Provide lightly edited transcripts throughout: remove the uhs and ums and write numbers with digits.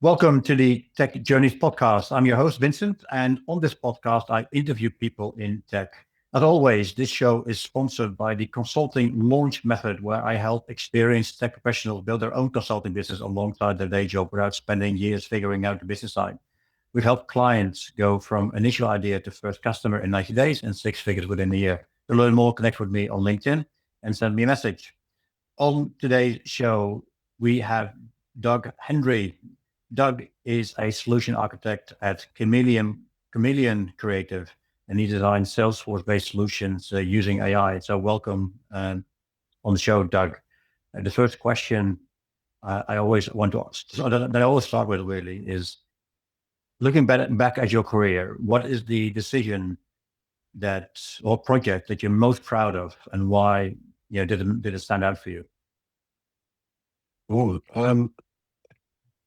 Welcome to the Tech Journeys podcast. I'm your host, Vincent, and on this podcast, I interview people in tech. As always, this show is sponsored by the consulting launch method, where I help experienced tech professionals build their own consulting business alongside their day job without spending years figuring out the business side. We've helped clients go from initial idea to first customer in 90 days and six figures within a year. To learn more, connect with me on LinkedIn and send me a message. On today's show, we have Doug Hendry. Doug is a solution architect at Chameleon Creative, and he designs Salesforce-based solutions using AI. So welcome on the show, Doug. The first question I always want to ask, that I always start with really is, looking back at your career, what is the decision or project that you're most proud of, and why did it stand out for you? Oh,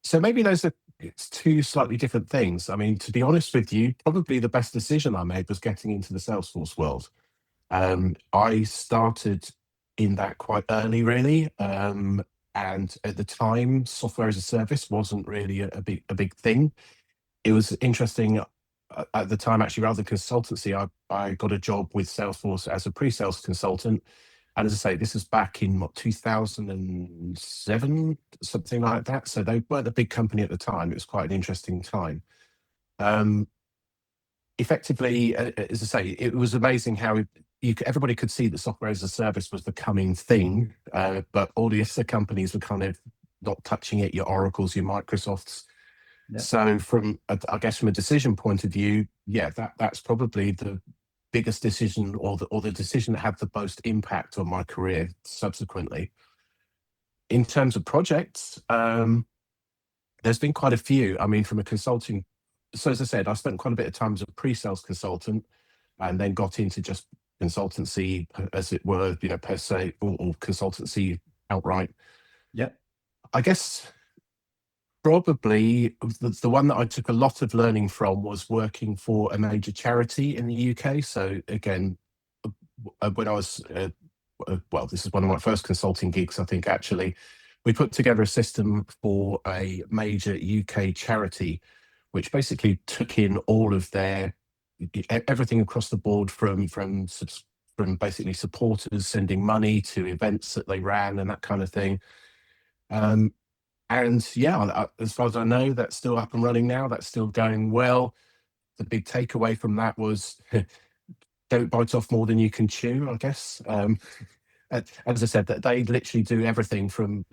so maybe it's two slightly different things. I mean, to be honest with you, probably the best decision I made was getting into the Salesforce world. I started in that quite early, really, and at the time, software as a service wasn't really a big thing. It was interesting at the time, actually, rather than consultancy. I got a job with Salesforce as a pre-sales consultant. And as I say, this was back in 2007, something like that. So they weren't a big company at the time. It was quite an interesting time. Effectively, as I say, it was amazing how everybody could see that software as a service was the coming thing, but all the other companies were kind of not touching it, your Oracles, your Microsofts. Yeah. So I guess from a decision point of view, yeah, that's probably the biggest decision, or the decision that had the most impact on my career subsequently. In terms of projects, there's been quite a few. I mean, from a consulting, so as I said, I spent quite a bit of time as a pre-sales consultant, and then got into just consultancy, as it were, per se, or consultancy outright. Yeah. I guess probably the one that I took a lot of learning from was working for a major charity in the UK. So again, when I was, this is one of my first consulting gigs, I think, actually. We put together a system for a major UK charity, which basically took in all of everything across the board, from basically supporters sending money to events that they ran and that kind of thing. And yeah, as far as I know, that's still up and running now. That's still going well. The big takeaway from that was don't bite off more than you can chew, I guess. As I said, that they literally do everything from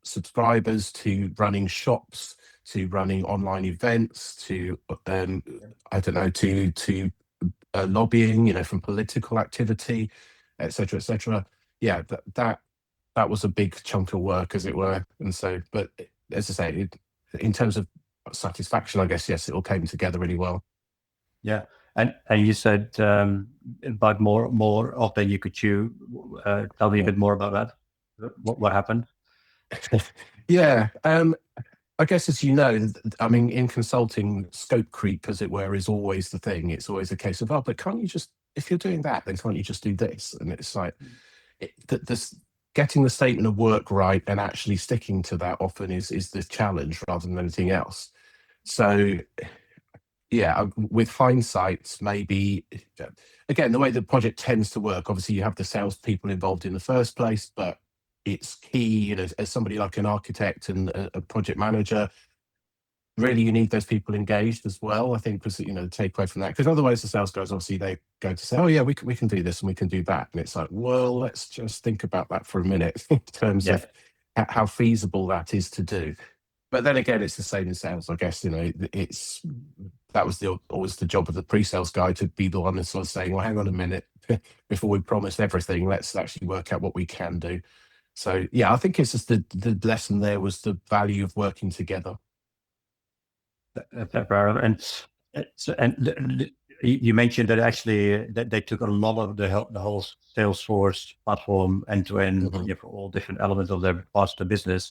subscribers to running shops to running online events to I don't know, to lobbying, from political activity, etc., etc. Yeah, that was a big chunk of work, as it were. And so, but as I say, in terms of satisfaction, I guess, yes, it all came together really well. Yeah. And you said about more of than you could chew. Tell me a bit more about that. What happened? Yeah. I guess, as you know, I mean, in consulting, scope creep, as it were, is always the thing. It's always a case of, but can't you just, if you're doing that, then can't you just do this? And it's like, getting the statement of work right and actually sticking to that often is the challenge rather than anything else. So yeah, with hindsight, maybe, again, the way the project tends to work, obviously you have the salespeople involved in the first place, but it's key, as somebody like an architect and a project manager, really you need those people engaged as well, I think, was, the takeaway from that. Because otherwise the sales guys, obviously, they go to say, oh yeah, we can do this and we can do that. And it's like, well, let's just think about that for a minute in terms of how feasible that is to do. But then again, it's the same in sales, I guess. That was always the job of the pre-sales guy, to be the one that's sort of saying, well, hang on a minute, before we promise everything, let's actually work out what we can do. So yeah, I think it's just the lesson there was the value of working together. And you mentioned that actually that they took a lot of the whole Salesforce platform end to end for all different elements of their parts of the business.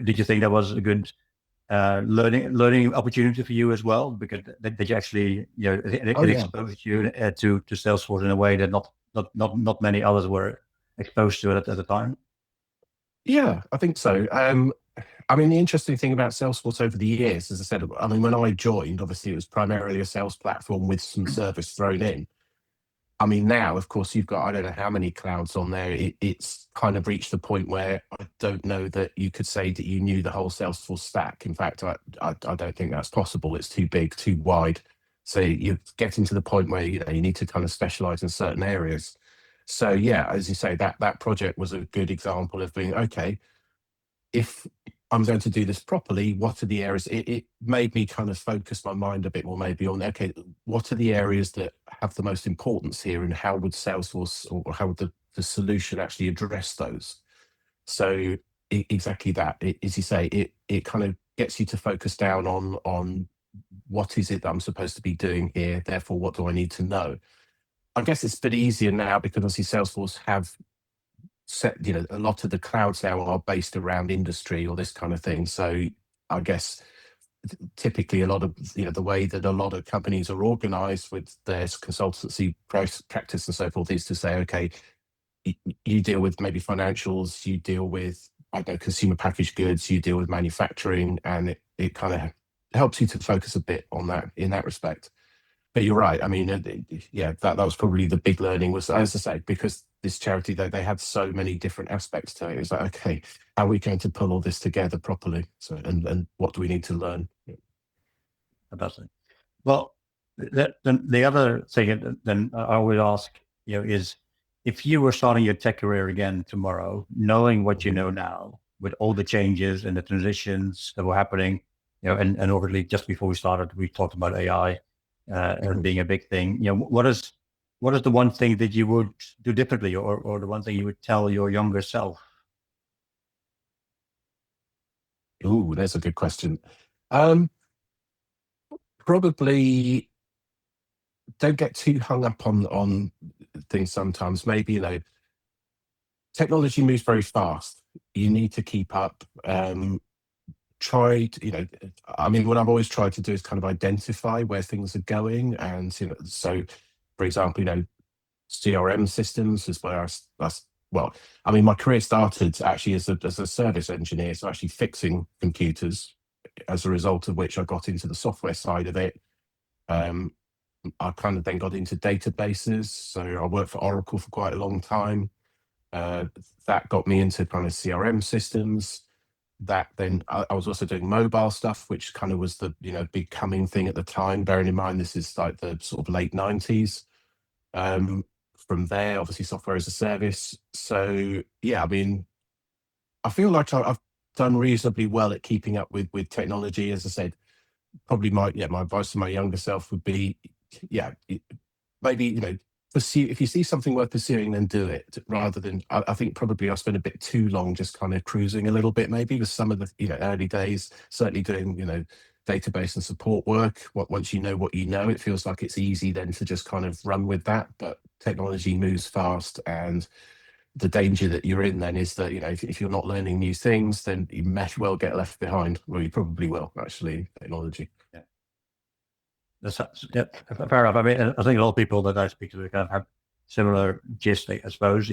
Did you think that was a good learning opportunity for you as well? Because did you actually it exposed you to Salesforce in a way that not many others were exposed to it at the time? Yeah, I think so. I mean, the interesting thing about Salesforce over the years, as I said, I mean, when I joined, obviously it was primarily a sales platform with some service thrown in. I mean, now, of course, you've got, I don't know how many clouds on there. It's kind of reached the point where I don't know that you could say that you knew the whole Salesforce stack. In fact, I don't think that's possible. It's too big, too wide. So you're getting to the point where, you need to kind of specialize in certain areas. So yeah, as you say, that project was a good example of being, okay, if I'm going to do this properly, what are the areas? It made me kind of focus my mind a bit more maybe on, okay, what are the areas that have the most importance here, and how would Salesforce, or how would the solution actually address those? So exactly that. As you say, it kind of gets you to focus down on what is it that I'm supposed to be doing here? Therefore, what do I need to know? I guess it's a bit easier now because obviously Salesforce have set, a lot of the clouds now are based around industry or this kind of thing. So I guess typically a lot of, the way that a lot of companies are organized with their consultancy practice and so forth is to say, okay, you deal with maybe financials, you deal with, I don't know, consumer packaged goods, you deal with manufacturing, and it kind of helps you to focus a bit on that in that respect. But you're right. I mean, yeah, that was probably the big learning was, as I say, because this charity, they had so many different aspects to it. It's like, okay, how are we going to pull all this together properly? So, and what do we need to learn? Fantastic. Well, then the other thing then I always ask, is if you were starting your tech career again tomorrow, knowing what you know now, with all the changes and the transitions that were happening, and obviously just before we started, we talked about AI as being a big thing. What is the one thing that you would do differently, or the one thing you would tell your younger self? Ooh, there's a good question. Probably don't get too hung up on things sometimes. Maybe, technology moves very fast. You need to keep up. I mean, what I've always tried to do is kind of identify where things are going. And, so for example, CRM systems is where well, I mean, my career started actually as a service engineer, so actually fixing computers, as a result of which I got into the software side of it. I kind of then got into databases. So I worked for Oracle for quite a long time. That got me into kind of CRM systems. That then I was also doing mobile stuff, which kind of was the big coming thing at the time. Bearing in mind this is like the sort of late 90s. From there, obviously software as a service. So yeah, I mean, I feel like I've done reasonably well at keeping up with technology. As I said, probably my advice to my younger self would be, maybe pursue, if you see something worth pursuing, then do it, rather than I think probably I spent a bit too long just kind of cruising a little bit, maybe with some of the early days, certainly doing database and support work. Once you know what you know, it feels like it's easy then to just kind of run with that. But technology moves fast, and the danger that you're in then is that if you're not learning new things, then you may well get left behind. Well, you probably will, actually, technology. Yeah. Fair enough. I mean, I think a lot of people that I speak to kind of have similar gist, I suppose.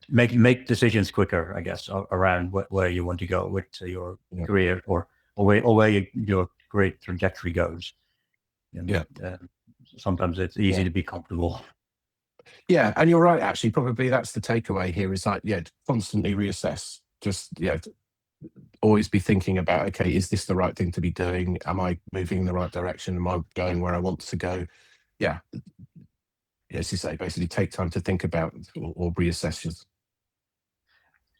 Make decisions quicker, I guess, around where you want to go with your career, or where your career trajectory goes. And, sometimes it's easy to be comfortable. Yeah, and you're right. Actually, probably that's the takeaway here. Is like, constantly reassess. Just always be thinking about, okay, is this the right thing to be doing? Am I moving in the right direction? Am I going where I want to go? Yeah, as you say, basically take time to think about or reassess.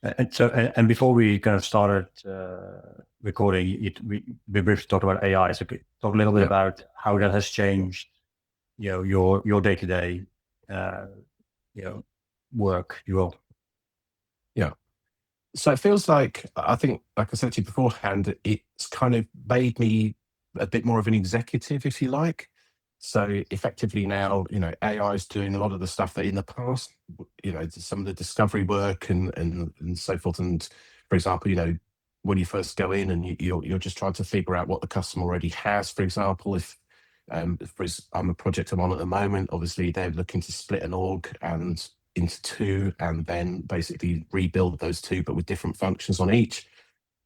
And before we kind of started recording, we briefly talked about AI. So talk a little bit about how that has changed, your day to day, work. You will. Yeah. So it feels like, I think, like I said to you beforehand, it's kind of made me a bit more of an executive, if you like. So effectively now, AI is doing a lot of the stuff that in the past, some of the discovery work and so forth. And for example, when you first go in and you're just trying to figure out what the customer already has, for example, if I'm a project I'm on at the moment, obviously they're looking to split an org, and into two and then basically rebuild those two, but with different functions on each.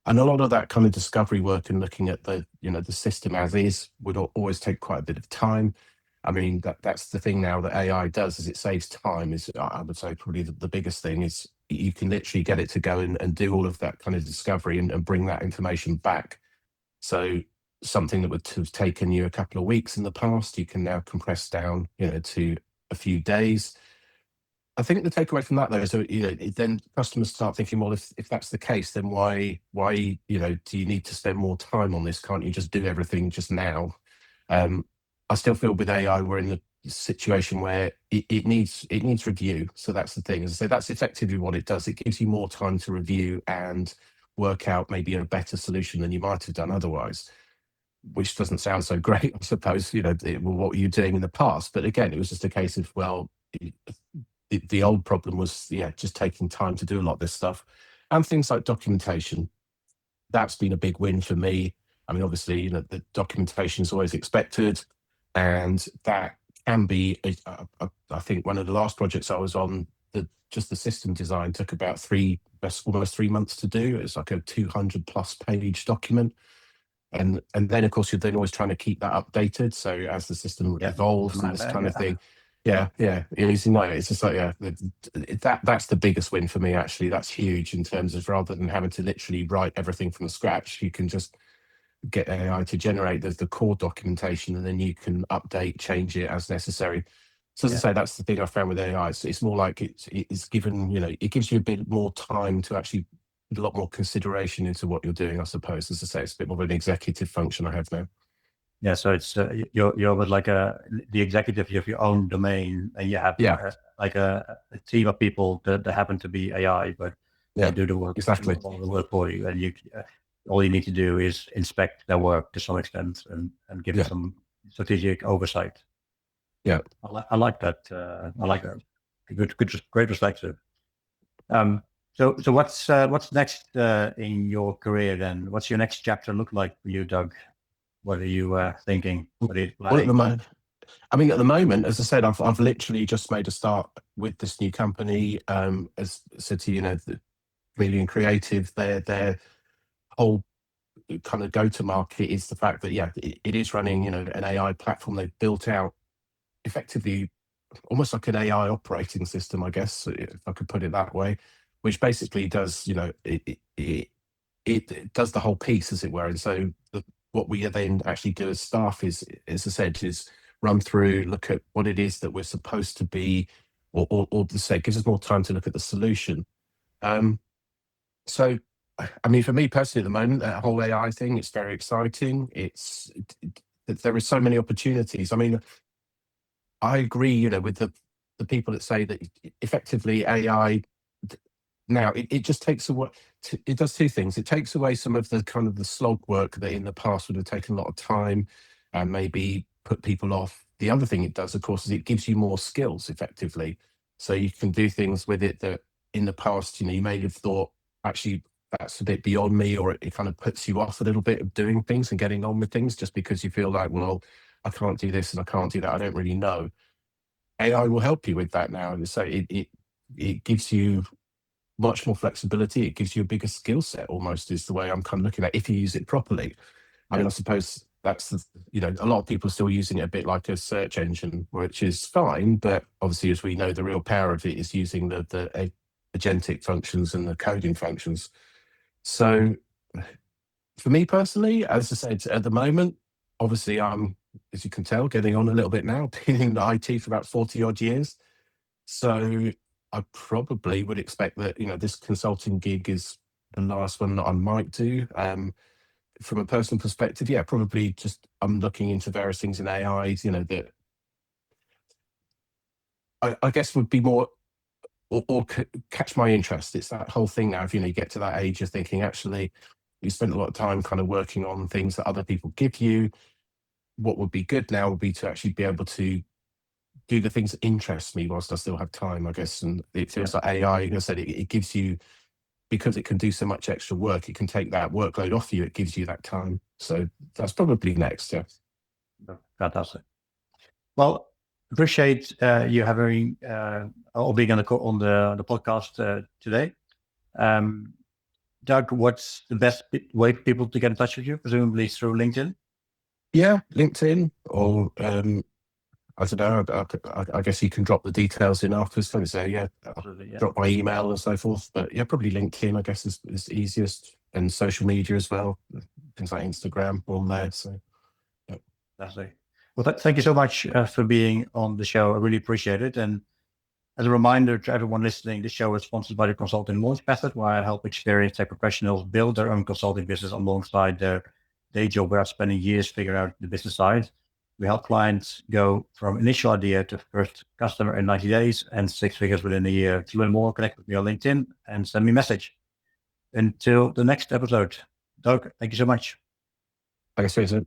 And a lot of that kind of discovery work and looking at the, the system as is would always take quite a bit of time. I mean, that's the thing now that AI does, is it saves time. Is, I would say, probably the biggest thing is you can literally get it to go and do all of that kind of discovery and bring that information back. So something that would have taken you a couple of weeks in the past, you can now compress down, to a few days. I think the takeaway from that, though, is then customers start thinking, well, if that's the case, then why do you need to spend more time on this? Can't you just do everything just now? I still feel with AI we're in the situation where it needs review. So that's the thing. As I say, that's effectively what it does. It gives you more time to review and work out maybe a better solution than you might have done otherwise, which doesn't sound so great, I suppose. What were you doing in the past? But again, it was just a case of, well, the old problem was, just taking time to do a lot of this stuff. And things like documentation, that's been a big win for me. I mean, obviously, the documentation is always expected, and that can be, I think one of the last projects I was on, just the system design took about almost 3 months to do. It's like a 200+ page document. And then, of course, you're then always trying to keep that updated. So as the system evolves and this kind of thing. It's just like, that's the biggest win for me, actually. That's huge in terms of, rather than having to literally write everything from scratch, you can just get AI to generate the core documentation, and then you can update, change it as necessary. So as I say, that's the thing I found with AI. It's more like it's given, it gives you a bit more time to actually put a lot more consideration into what you're doing, I suppose. As I say, it's a bit more of an executive function I have now. Yeah, so it's you're with like the executive of your own domain, and you have like a team of people that happen to be AI, but they do the work, exactly, all the work for you, and you all you need to do is inspect their work to some extent and give some strategic oversight. Yeah, I like that. I like that. Great perspective. So what's next in your career then? What's your next chapter look like for you, Doug? What are you thinking? What are you planning? Well, at the moment, as I said, I've literally just made a start with this new company. As I said to you, the Chameleon Creative, their whole kind of go-to-market is the fact that it is running an AI platform they've built out, effectively almost like an AI operating system, I guess, if I could put it that way, which basically does it does the whole piece, as it were. And so what we then actually do as staff is, as I said, is run through, look at what it is that we're supposed to be, or to say, it gives us more time to look at the solution. So, I mean, for me personally, at the moment, that whole AI thing, it's very exciting. There are so many opportunities. I mean, I agree, with the people that say that effectively AI now it just takes away. It does two things. It takes away some of the kind of the slog work that in the past would have taken a lot of time and maybe put people off. The other thing it does, of course, is it gives you more skills effectively. So you can do things with it that in the past, you may have thought, actually, that's a bit beyond me, or it kind of puts you off a little bit of doing things and getting on with things just because you feel like, well, I can't do this and I can't do that. I don't really know. AI will help you with that now. And so it gives you much more flexibility. It gives you a bigger skill set, almost, is the way I'm kind of looking at it, if you use it properly. I mean, I suppose that's a lot of people are still using it a bit like a search engine, which is fine. But obviously, as we know, the real power of it is using the agentic functions and the coding functions. So for me personally, as I said, at the moment, obviously I'm, as you can tell, getting on a little bit now, been in IT for about 40 odd years. So I probably would expect that, this consulting gig is the last one that I might do. From a personal perspective, probably just I'm looking into various things in AI, that I guess would be more or catch my interest. It's that whole thing now. If you get to that age, you're thinking, actually, you spent a lot of time kind of working on things that other people give you. What would be good now would be to actually be able to do the things that interest me whilst I still have time, I guess. And it feels like AI, like I said, it gives you, because it can do so much extra work, it can take that workload off you. It gives you that time. So that's probably next. Yeah. Fantastic. Well, appreciate you having or being on the podcast today. Doug, what's the best way for people to get in touch with you? Presumably through LinkedIn? Yeah, LinkedIn, or I don't know. I guess you can drop the details in afterwards. Don't say, yeah, Absolutely, yeah. drop my email and so forth. But yeah, probably LinkedIn, I guess, is easiest, and social media as well. Things like Instagram on there. So, yeah. Definitely. Well, thank you so much for being on the show. I really appreciate it. And as a reminder to everyone listening, this show is sponsored by the Consulting Launch Method, where I help experienced tech professionals build their own consulting business alongside their day job, where I'm spending years figuring out the business side. We help clients go from initial idea to first customer in 90 days and 6 figures within a year. To learn more, connect with me on LinkedIn and send me a message. Until the next episode, Doug, thank you so much. Thanks, Vincent.